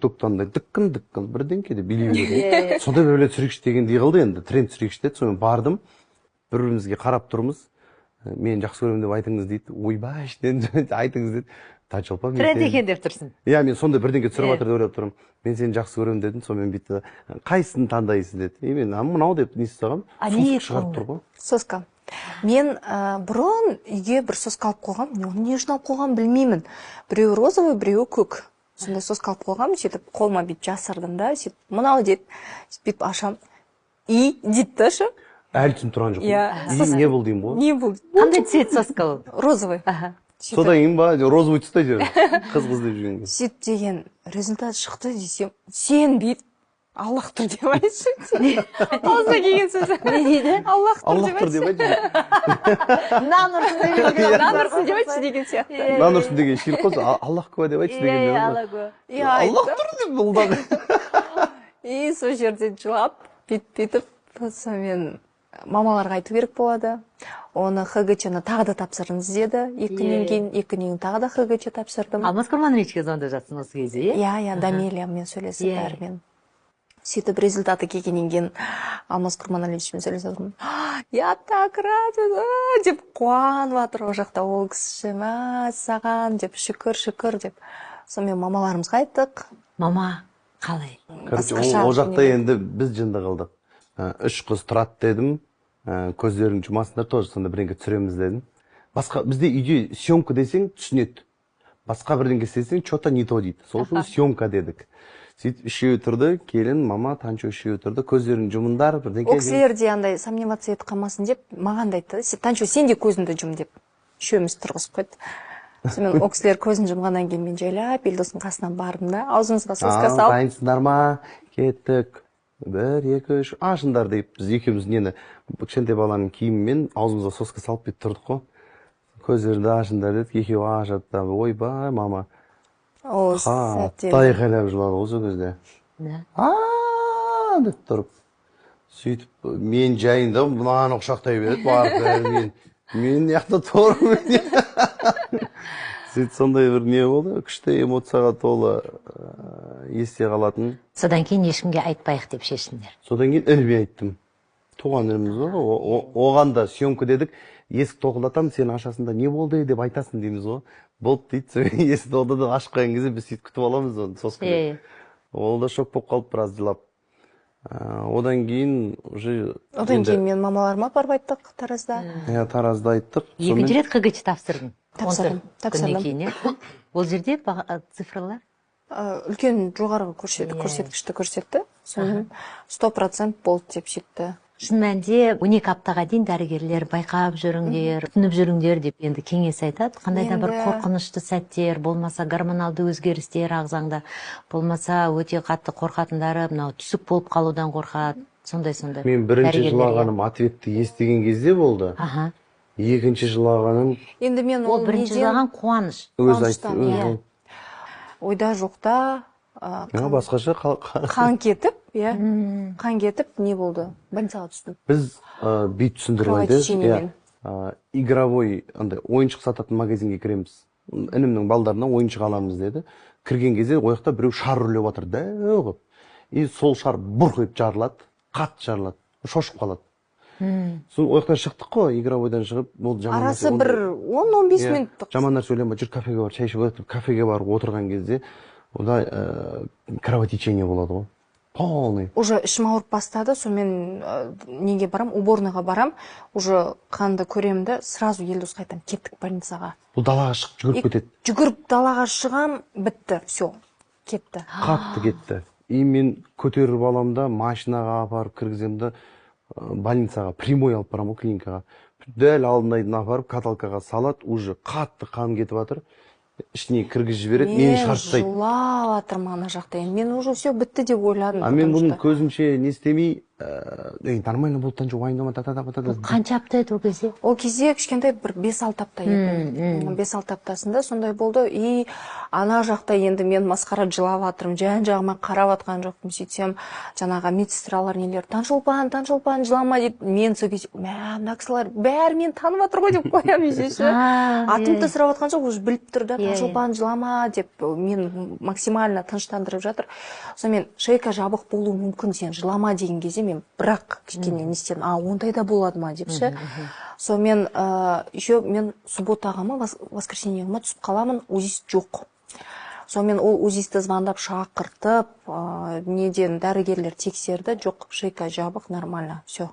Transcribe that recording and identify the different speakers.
Speaker 1: тоқтанда дыққын бірдеңке деп билей береді. Сонда бір түсірейікші дегендей қылды енді, тренд түсірейікші деді. Сонымен бардым, бір-бірімізге қарап тұрмыз. Мен жақсы көремін деп айтыңыз дейді. Ойбай, іштен айтыңыз дейді. Таңшолпан
Speaker 2: тренд екен деп тұрсың.
Speaker 1: Иә, мен сонда бірдеңке түсіріп жатыр деп ойлап тұрмын. Мен сені жақсы көремін дедім, сонымен бүйтті. Қайсысын таңдайсыз деді. Мен мынау деп не істегенмін? Соска шығарып тұр ғой.
Speaker 3: Соска. Мен бұрын үйге бір соска алып қойғам. Не үшін алып қойғам білмеймін. Біреуі розовый, біреуі көк. Сонда соска алып қойғам, сөйтіп қолыма бүйтіп жасырдым да, сөйтіп мынау деді. Бүйтіп ашам. И дейді да шы.
Speaker 1: Әлі түсініп тұрған жоқ. Не бұл деймін ғой?
Speaker 3: Не бұл?
Speaker 2: Қандай цвет соска ол?
Speaker 3: Розовый.
Speaker 1: Содан кейін ба, розовый түсті жүр. Қыз деп жүрген.
Speaker 3: Сөйтіп деген результат шықты десем, сен бүйтіп Аллах тұр деп айтшы. Аузына келген сөз.
Speaker 2: Не дейді?
Speaker 3: Аллах тұр деп айтшы. Нанұрсын деп айтшы деген сияқты.
Speaker 1: Нанұрсын деген ширақ қой, Аллах куә деп айтшы деген. Аллах тұр деп бұлдағы.
Speaker 3: И сол жерден жылап, бүйтіп, сонымен мамаларға айту керек болады. Оны ХГЧ-ны тағы да тапсырыңыз деді. Екі күннен тағы да ХГЧ тапсырдым.
Speaker 2: Алмаз Құрмановичке звондап жатсың осы кезде,
Speaker 3: иә? Дамелиямен сөйлесіп бәрімен. Сөйтіп результаты келгеннен кейін Алмаз Құрмановичпен сөйлесіп отырмын. Я так рада деп қуанып жатыр ол жақта ол кісі. Саған деп шүкір деп. Сонымен мамаларымызға айттық.
Speaker 2: Мама қалай?
Speaker 1: Ол жақта енді біз жынды қылдық. 3 қыз тұрады дедім. Көздерін жұмасындар, тоже сонда бірдеңке түсіреміз дедім. Басқа бізде үйде съемка десең түсінеді. Басқа бірдеңке істесең что-то не то дейді. Сол үшін съемка дедік. Сөйтіп үшеуі тұрды, келін, мама, Танчо үшеуі тұрды, көздерін жұмындар, бірдеңке.
Speaker 3: Ол кісілер де андай сомневаться етіп қалмасын деп маған да айтты. Танчо, сен де көзіңді жұм деп. Үшеуміз тұрғызып қойды. Сонымен ол кісілер көзін жұмғаннан кейін мен жайлап Елдостың қасынан бардым да, аузымызға соска салып.
Speaker 1: Дайынсыңдар ма? Кеттік. 1, 2, 3 ашыңдар деп біз екеуміз нені кішкентай баланың киімімен аузымызға соска салып бүйтіп тұрдық қой. Көздеріңді ашыңдар дедік, екеуі ашады. Ойбай, мама. Қатты айқайлап жылады осы кезде. Деп тұрып. Сөйтіп мен жайында мынаны құшақтай береді, барып мен яқта тұрмын. Сөйтіп сондай бір не болды, күшті эмоцияға толы есте қалатын.
Speaker 2: Содан кейін ешкімге айтпайық деп шешіндер.
Speaker 1: Содан кейін ініме айттым. Туған ініміз ғой, оған да съемка дедік, есік тоқылдатам, сен ашасында не болды деп айтасың дейміз ғой. Болды дейді, есік тоқылдатып ашып қойған кезде біз сөйтіп күтіп аламыз оны сосканы. Ол да шок болып қалып біраз жылап. Одан кейін
Speaker 3: мен мамаларыма барып айттық Таразда.
Speaker 1: Таразда айттық.
Speaker 2: Екінші рет ХГЧ тапсырдың.
Speaker 3: Тапсырдым.
Speaker 2: Ол жерде цифралар?
Speaker 3: Үлкен жоғарғы көрсеткішті көрсетті. Соның 100% болды деп жетті.
Speaker 2: Шын мәнінде 12 аптаға дейін дәрігерлер байқап жүріңдер, түсініп жүріңдер деп енді кеңес айтады. Қандай да бір қорқынышты сәттер, болмаса гормоналды өзгерістер ағзаңда, болмаса өте қатты қорқатындары, мынау түсік болып қалудан қорқады, сондай.
Speaker 1: Мен бірінші жылағаным ответті естіген кезде болды. Екінші жылағаным...
Speaker 3: Енді мен
Speaker 2: ол бірінші жылаған қуаныш.
Speaker 1: Өз айтты.
Speaker 3: Ойда жоқта
Speaker 1: басқаша
Speaker 3: қан кетіп, не болды? Больницаға түстім.
Speaker 1: Біз бейт түсіндіріп айтыз. Игровой ойыншық сататын магазинге кіреміз. Інімнің балдарына ойыншық аламыз деді. Кірген кезде ояқта біреу шар үрлеп жатыр да өғып. И сол шар бұрқ етіп жарылады, қатты жарылады, шошып қалады. Сол ояқтан шықтық қой, игровойдан шығып,
Speaker 3: арасы бір 10-15 минуттық.
Speaker 1: Жамандар сөйлем, жүр кафеге бар, шай ішіп отырып, кафеге барып отырған кезде ода кровотечение болады ғой. Полный.
Speaker 3: Уже ішім ауырып бастады, сонымен неге барам, уборныйға барам, уже қанды көремді, сразу Елдос қайтам, кеттік больницаға.
Speaker 1: Бұл далаға шығып жүгіріп кетеді.
Speaker 3: Жүгіріп далаға шығам, бітті, все, кетті.
Speaker 1: Қатты кетті. И мен көтеріп аламда, машинаға апарып кіргіземді, больницаға, прямой алып барам, клиникаға. Дәл алдындайдың апарып, каталкаға салат, уже қатты қан кетіп жатыр. Ішіне кіргізіп жібереді, мені шарттайды.
Speaker 3: Мен жылап жатырмын ана жақта. Мен уже все бітті деп ойладым.
Speaker 1: Мен бұның көзімше не істемей, нормально болды тан уайымдама
Speaker 2: Қанша апта еді ол кезде?
Speaker 3: Ол кезде кішкентай бір 5-6 апта еді. 5-6 аптасында сондай болды. И ана жақта енді мен масқара жылап жатырмын, жан-жағыма қарап жатқан жоқпын. Сөйтсем, жаңағы медсестралар нелер, Таңшолпан, жылама деп, мен сол кезде, мына кісілер бәрі мені танып жатыр ғой деп қоямын шеше. Атымды сұрап жатқан жоқ, уже біліп тұр да, Таңшолпан жылама деп, мен максимально тыныштандырып жатыр. Сонымен шейка жабық болуы мүмкін, сен жылама деген кезде мен бірақ кішкене не істедім, ондай да болады ма деп ше. Сонымен еще мен субботаға ма, воскресеньеге ма түсіп қаламын, УЗИ жоқ. Сонымен ол УЗИсті звондап шақыртып, неден дәрігерлер тексерді, жоқ, шейка жабық, нормально, все.